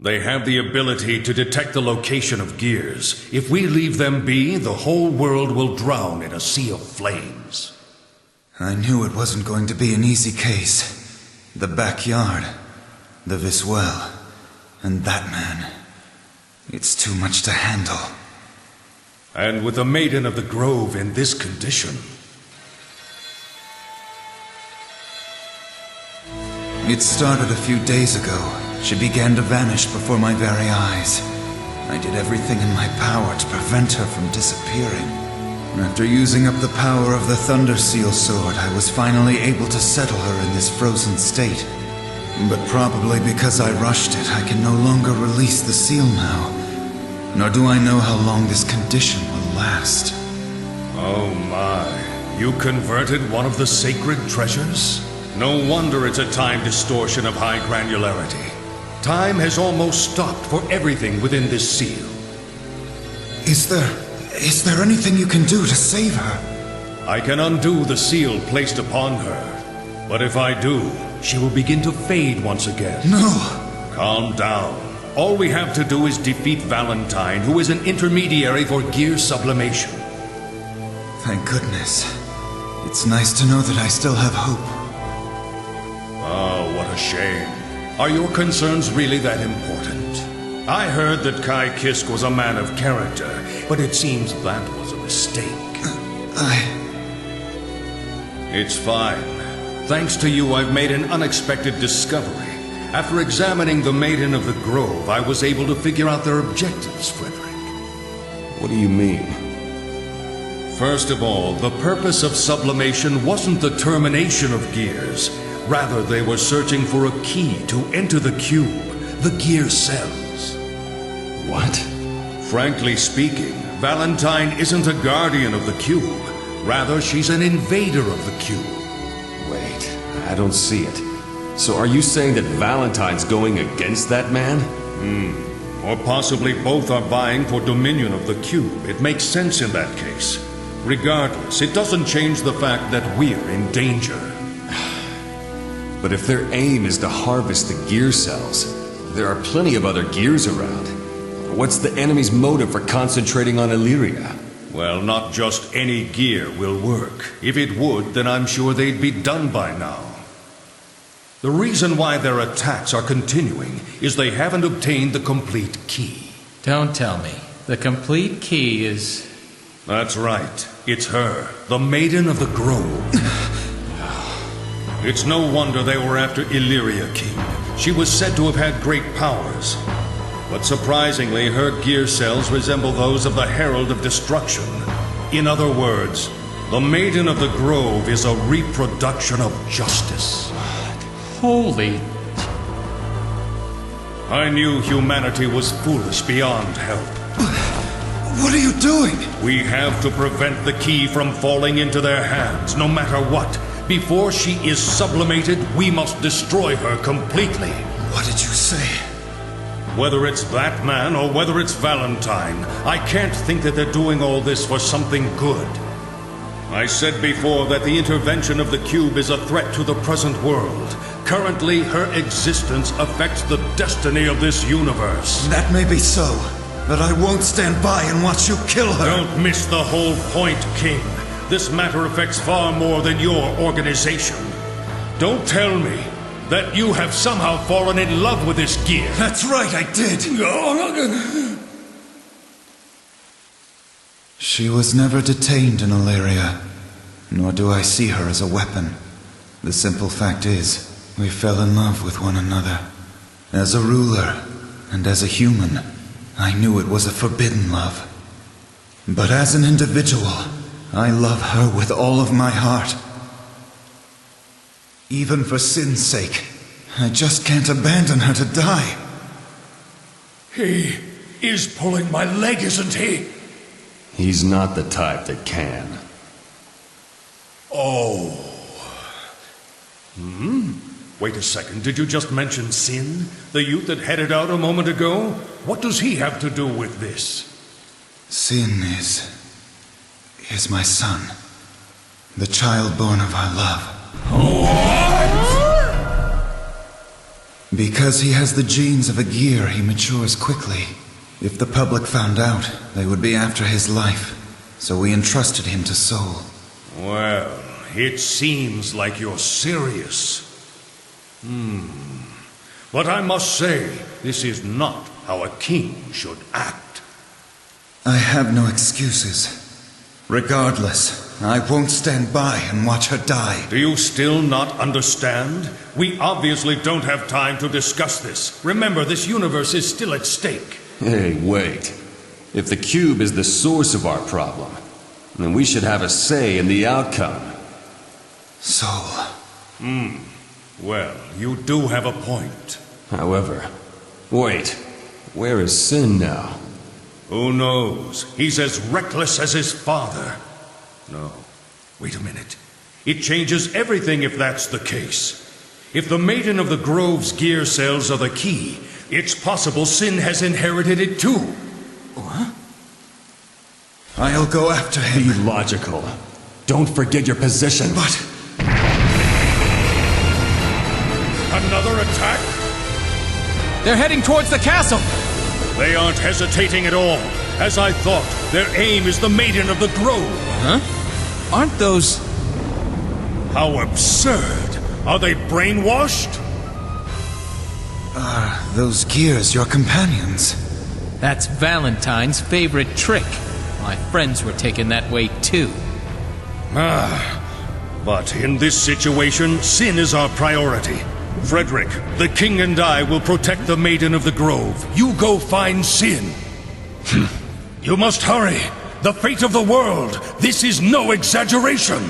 They have the ability to detect the location of gears. If we leave them be, the whole world will drown in a sea of flames. I knew it wasn't going to be an easy case. The backyard, the Viswell, and that man. It's too much to handle. And with the Maiden of the Grove in this condition... It started a few days ago. She began to vanish before my very eyes. I did everything in my power to prevent her from disappearing. After using up the power of the Thunder Seal sword, I was finally able to settle her in this frozen state. But probably because I rushed it, I can no longer release the seal now. Nor do I know how long this condition will last. Oh my, you converted one of the sacred treasures? No wonder it's a time distortion of high granularity. Time has almost stopped for everything within this seal. Is there anything you can do to save her? I can undo the seal placed upon her. But if I do, she will begin to fade once again. No! Calm down. All we have to do is defeat Valentine, who is an intermediary for gear sublimation. Thank goodness. It's nice to know that I still have hope. Oh, what a shame. Are your concerns really that important? I heard that Kiske was a man of character, but it seems that was a mistake. It's fine. Thanks to you, I've made an unexpected discovery. After examining the Maiden of the Grove, I was able to figure out their objectives, Frederick. What do you mean? First of all, the purpose of sublimation wasn't the termination of gears. Rather, they were searching for a key to enter the cube, the gear cells. What? Frankly speaking, Valentine isn't a guardian of the cube. Rather, she's an invader of the cube. Wait, I don't see it. So are you saying that Valentine's going against that man? Or possibly both are vying for dominion of the cube. It makes sense in that case. Regardless, it doesn't change the fact that we're in danger. But if their aim is to harvest the gear cells, there are plenty of other gears around. What's the enemy's motive for concentrating on Illyria? Well, not just any gear will work. If it would, then I'm sure they'd be done by now. The reason why their attacks are continuing is they haven't obtained the complete key. Don't tell me. The complete key is... That's right. It's her, the Maiden of the Grove. It's no wonder they were after Illyria King. She was said to have had great powers. But surprisingly, her gear cells resemble those of the Herald of Destruction. In other words, the Maiden of the Grove is a reproduction of justice. Holy... I knew humanity was foolish beyond help. What are you doing? We have to prevent the key from falling into their hands, no matter what. Before she is sublimated, we must destroy her completely. What did you say? Whether it's that man or whether it's Valentine, I can't think that they're doing all this for something good. I said before that the intervention of the cube is a threat to the present world. Currently, her existence affects the destiny of this universe. That may be so, but I won't stand by and watch you kill her. Don't miss the whole point, King. This matter affects far more than your organization. Don't tell me that you have somehow fallen in love with this gear. That's right, I did. She was never detained in Illyria, nor do I see her as a weapon. The simple fact is, we fell in love with one another. As a ruler, and as a human, I knew it was a forbidden love. But as an individual, I love her with all of my heart. Even for sin's sake, I just can't abandon her to die. He is pulling my leg, isn't he? He's not the type that can. Oh. Wait a second, did you just mention Sin? The youth that headed out a moment ago? What does he have to do with this? Sin is my son. The child born of our love. What? Because he has the genes of a gear, he matures quickly. If the public found out, they would be after his life. So we entrusted him to Soul. Well, it seems like you're serious. But I must say, this is not how a king should act. I have no excuses. Regardless, I won't stand by and watch her die. Do you still not understand? We obviously don't have time to discuss this. Remember, this universe is still at stake. Hey, wait. If the cube is the source of our problem, then we should have a say in the outcome. Soul. Well, you do have a point. However, wait. Where is Sin now? Who knows? He's as reckless as his father. No, wait a minute. It changes everything if that's the case. If the Maiden of the Grove's gear cells are the key, it's possible Sin has inherited it too. What? I'll go after him. Be logical. Don't forget your position. But... Another attack? They're heading towards the castle! They aren't hesitating at all. As I thought, their aim is the Maiden of the Grove. Huh? Aren't those... How absurd! Are they brainwashed? Are those gears your companions? That's Valentine's favorite trick. My friends were taken that way too. But in this situation, Sin is our priority. Frederick, the king and I will protect the Maiden of the Grove. You go find Sin. You must hurry. The fate of the world. This is no exaggeration.